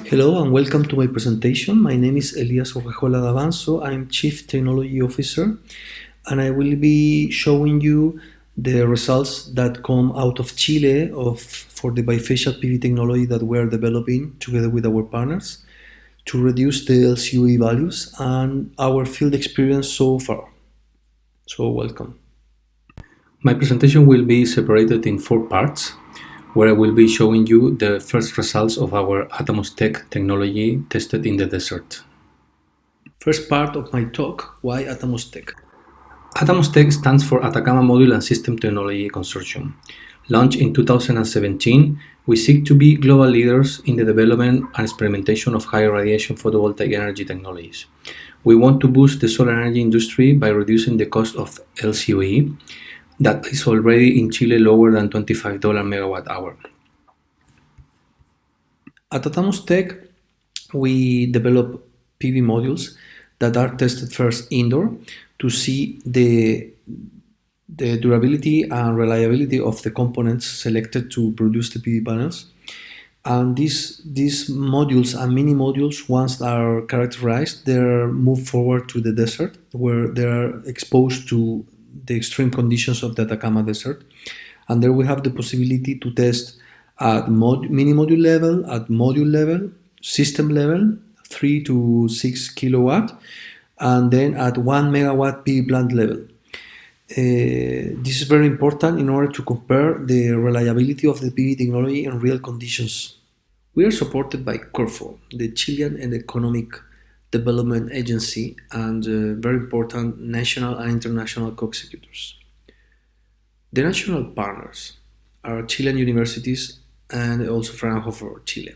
Hello and welcome to my presentation. My name is Elias Orrejola Davanzo. I'm Chief Technology Officer and I will be showing you the results that come out of Chile for the bifacial PV technology that we are developing together with our partners to reduce the LCOE values and our field experience so far. So welcome. My presentation will be separated in 4 parts, where I will be showing you the first results of our ATAMOSTEC technology tested in the desert. First part of my talk, why ATAMOSTEC? ATAMOSTEC stands for Atacama Module and System Technology Consortium. Launched in 2017, we seek to be global leaders in the development and experimentation of high radiation photovoltaic energy technologies. We want to boost the solar energy industry by reducing the cost of LCOE, that is already in Chile lower than $25 megawatt hour. At ATAMOSTEC, we develop PV modules that are tested first indoor to see the durability and reliability of the components selected to produce the PV panels. And these modules and mini modules, once they are characterized, they're moved forward to the desert where they are exposed to the extreme conditions of the Atacama Desert, and there we have the possibility to test at mini module level, at module level, system level, 3 to 6 kilowatt, and then at 1 megawatt PV plant level. This is very important in order to compare the reliability of the PV technology in real conditions. We are supported by CORFO, the Chilean and Economic Development Agency, and very important national and international co-executors. The national partners are Chilean universities and also Fraunhofer, Chile.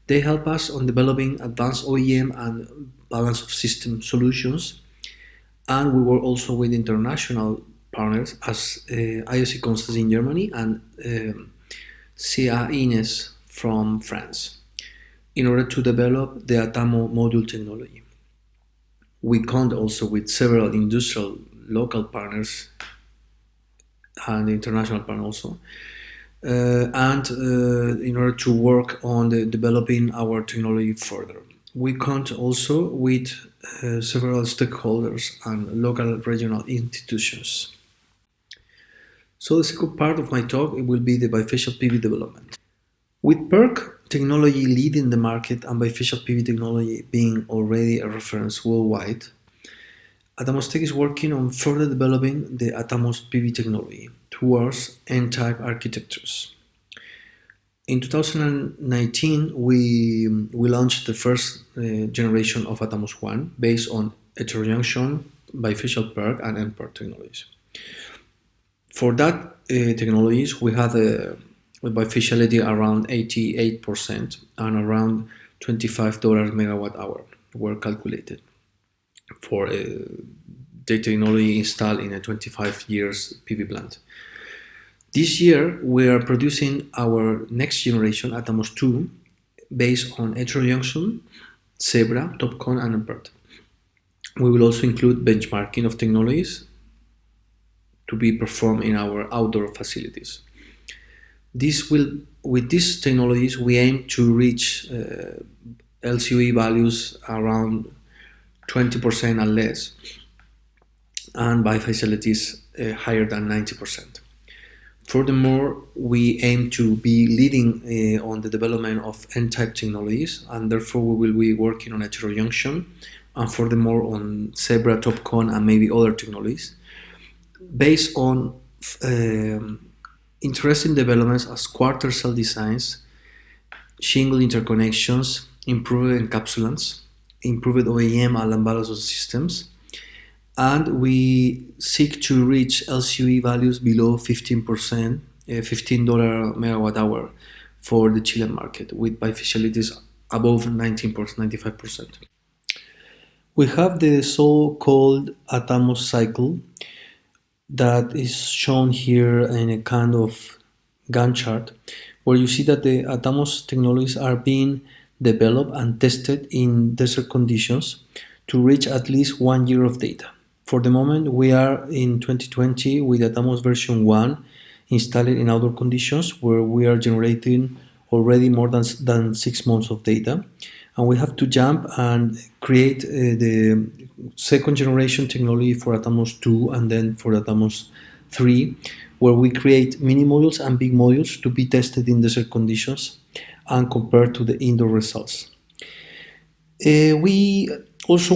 They help us on developing advanced OEM and balance of system solutions, and we work also with international partners as IOC Constance in Germany and CA from France, in order to develop the ATAMO module technology. We count also with several industrial local partners and international partners also, in order to work on developing our technology further. We count also with several stakeholders and local regional institutions. So the second part of my talk, it will be the bifacial PV development. With PERC technology leading the market and bifacial PV technology being already a reference worldwide, ATAMOSTEC is working on further developing the ATAMOS PV technology towards N-type architectures. In 2019, we launched the first generation of ATAMOS 1 based on heterojunction, bifacial PERC, and N-PERC technologies. For that technologies, we had with bifaciality around 88% and around $25 megawatt hour were calculated for the technology installed in a 25 years PV plant. This year we are producing our next generation ATAMOS 2 based on heterojunction, Zebra, TOPCon, and N-PERC. We will also include benchmarking of technologies to be performed in our outdoor facilities. With these technologies, we aim to reach LCOE values around 20% and less, and bifacialities higher than 90%. Furthermore, we aim to be leading on the development of N-type technologies, and therefore we will be working on heterojunction, and furthermore on Zebra, TOPCon, and maybe other technologies, based on interesting developments as quarter cell designs, shingle interconnections, improved encapsulants, improved OEM and land balance of systems, and we seek to reach LCOE values below 15%, $15 megawatt hour for the Chilean market, with bifacialities above 19%, 95%. We have the so-called ATAMOS cycle that is shown here in a kind of Gantt chart, where you see that the ATAMOS technologies are being developed and tested in desert conditions to reach at least 1 year of data. For the moment, we are in 2020 with ATAMOS version 1 installed in outdoor conditions, where we are generating already more than 6 months of data, and we have to jump and create the second generation technology for ATAMOS 2 and then for ATAMOS 3, where we create mini modules and big modules to be tested in desert conditions and compared to the indoor results. We also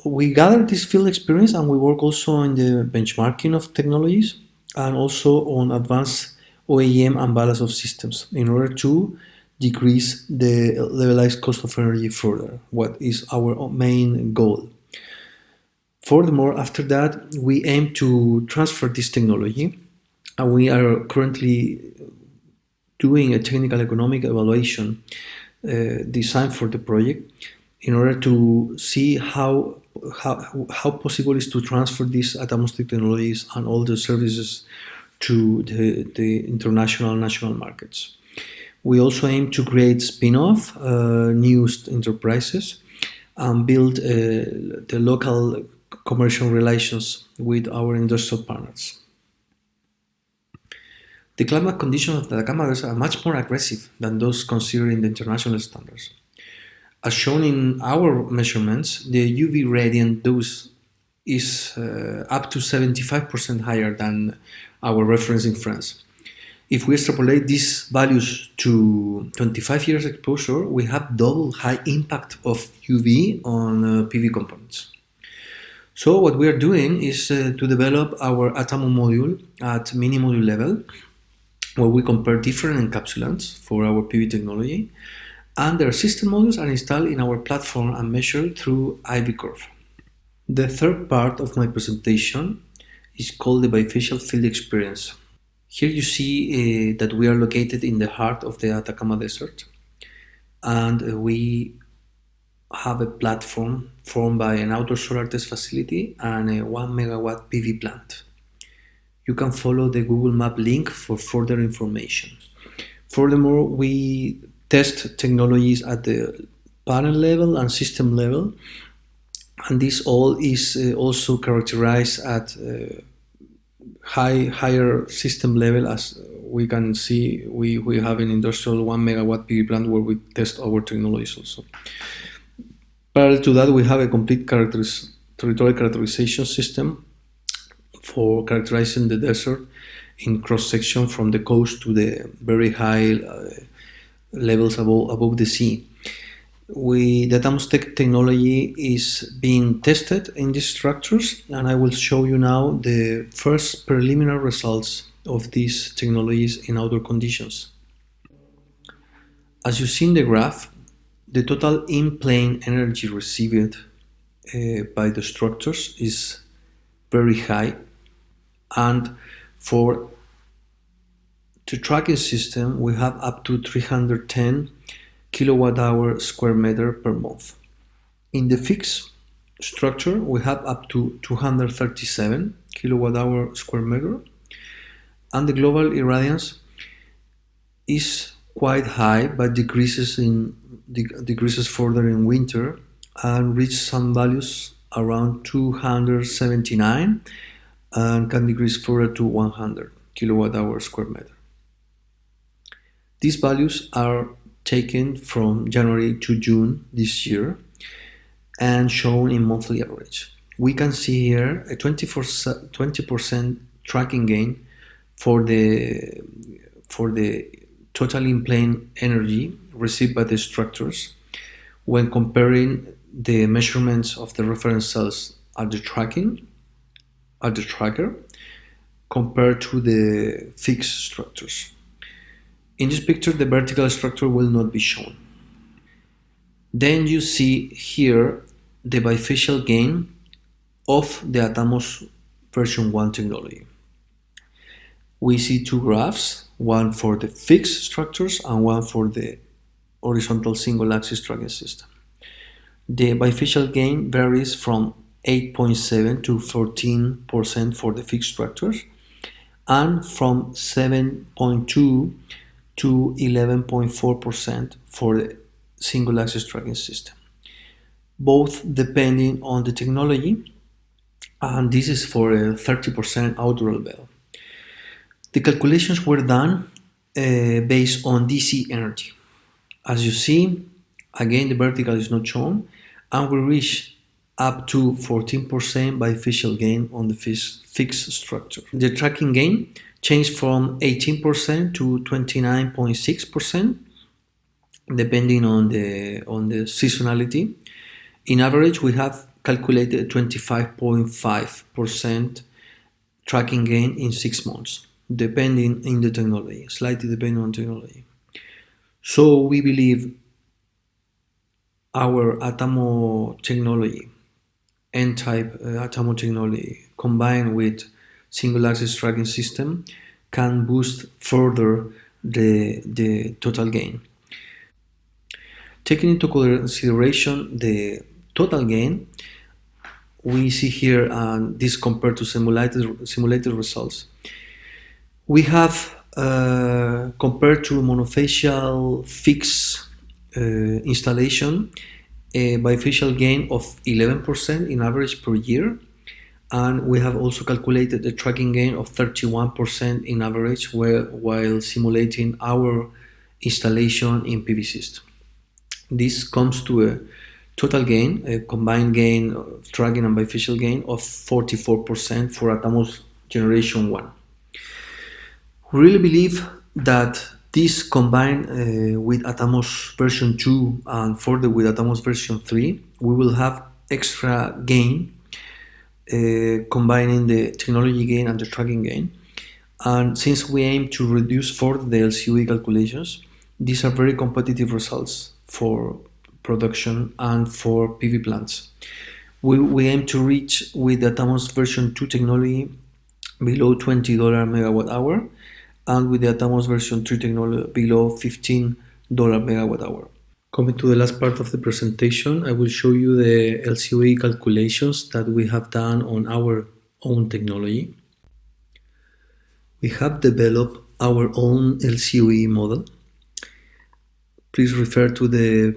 we gather this field experience and we work also in the benchmarking of technologies and also on advanced OEM and balance of systems in order to decrease the levelized cost of energy further, what is our main goal. Furthermore, after that, we aim to transfer this technology, and we are currently doing a technical economic evaluation designed for the project in order to see how possible is to transfer these ATAMOSTEC technologies and all the services to the international and national markets. We also aim to create spin-off new enterprises and build the local commercial relations with our industrial partners. The climate conditions of the Atacama Desert are much more aggressive than those considered in the international standards. As shown in our measurements, the UV radiant dose is up to 75% higher than our reference in France. If we extrapolate these values to 25 years exposure, we have double high impact of UV on PV components. So what we are doing is to develop our ATAMO module at mini module level, where we compare different encapsulants for our PV technology, and their system modules are installed in our platform and measured through IV curve. The third part of my presentation is called the bifacial field experience. Here you see that we are located in the heart of the Atacama Desert, and we have a platform formed by an outdoor solar test facility and a 1 megawatt PV plant. You can follow the Google Map link for further information. Furthermore, we test technologies at the panel level and system level, and this all is also characterized at higher system level. As we can see, we have an industrial 1 megawatt PV plant where we test our technologies also. Parallel to that, we have a complete territorial characterization system for characterizing the desert in cross-section from the coast to the very high levels above the sea. The ATAMOSTEC technology is being tested in these structures, and I will show you now the first preliminary results of these technologies in outdoor conditions. As you see in the graph, the total in-plane energy received by the structures is very high, and for the tracking system we have up to 310 kilowatt-hour square meter per month. In the fixed structure we have up to 237 kilowatt-hour square meter, and the global irradiance is quite high but decreases further in winter and reach some values around 279 and can decrease further to 100 kilowatt-hour square meter. These values are taken from January to June this year and shown in monthly average. We can see here a 20% tracking gain for the total in-plane energy received by the structures when comparing the measurements of the reference cells at the tracker compared to the fixed structures. In this picture, the vertical structure will not be shown. Then you see here the bifacial gain of the ATAMOS version 1 technology. We see two graphs, one for the fixed structures and one for the horizontal single axis tracking system. The bifacial gain varies from 8.7 to 14% for the fixed structures and from 7.2 to 11.4% for the single axis tracking system, both depending on the technology, and this is for a 30% outdoor level. The calculations were done based on DC energy. As you see, again the vertical is not shown, and we reach up to 14% bifacial gain on the fixed structure. The tracking gain changed from 18% to 29.6%, depending on the seasonality. In average, we have calculated 25.5% tracking gain in 6 months, depending in the technology, slightly depending on technology. So we believe our ATAMO technology, N-type ATAMO technology, combined with single axis tracking system, can boost further the total gain. Taking into consideration the total gain, we see here, this compared to simulated results, we have compared to monofacial fixed installation, a bifacial gain of 11% in average per year, and we have also calculated a tracking gain of 31% in average while simulating our installation in PV system. This comes to a total gain, a combined gain of tracking and bifacial gain of 44% for ATAMOS Generation 1. We really believe that this combined with ATAMOS version 2 and further with ATAMOS version 3, we will have extra gain combining the technology gain and the tracking gain. And since we aim to reduce further the LCOE calculations, these are very competitive results for production and for PV plants. We aim to reach with the ATAMOS version 2 technology below $20 megawatt hour, and with the ATAMOS version 3 technology below $15 megawatt hour. Coming to the last part of the presentation, I will show you the LCOE calculations that we have done on our own technology. We have developed our own LCOE model. Please refer to the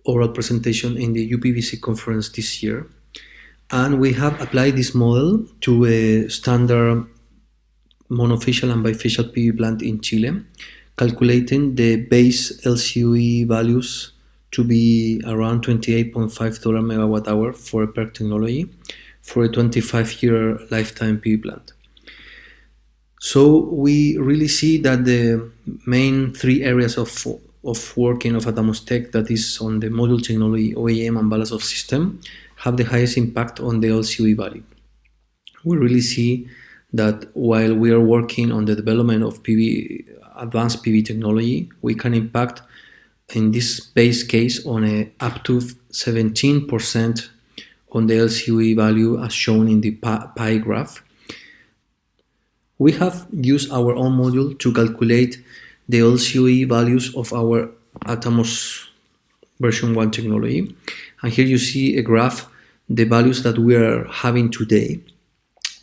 oral presentation in the UPVC conference this year. And we have applied this model to a standard monofacial and bifacial PV plant in Chile, calculating the base LCOE values to be around $28.5 megawatt hour for a PERC technology for a 25-year lifetime PV plant. So we really see that the main three areas of working of ATAMOSTEC, that is on the module technology, OEM and balance of system, have the highest impact on the LCOE value. We really see that while we are working on the development of advanced PV technology, we can impact in this base case on up to 17% on the LCOE value as shown in the pie graph. We have used our own module to calculate the LCOE values of our ATAMOS version 1 technology. And here you see a graph, the values that we are having today.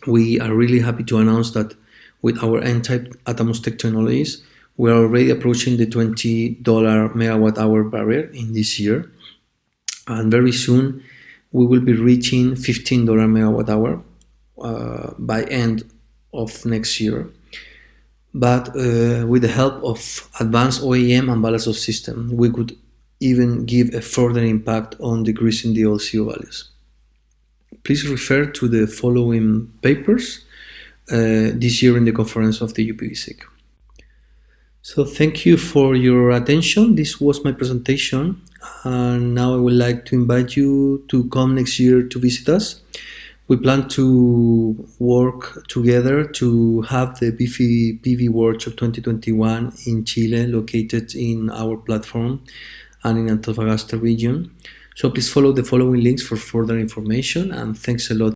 We are really happy to announce that with our N-type ATAMOSTEC technologies, we are already approaching the $20 megawatt hour barrier in this year. And very soon we will be reaching $15 megawatt hour by end of next year. But with the help of advanced OEM and balance of system, we could even give a further impact on decreasing the LCOE values. Please refer to the following papers this year in the conference of the UPVC. So thank you for your attention. This was my presentation, and now I would like to invite you to come next year to visit us. We plan to work together to have the PV Workshop 2021 in Chile, located in our platform and in Antofagasta region. So please follow the following links for further information, and thanks a lot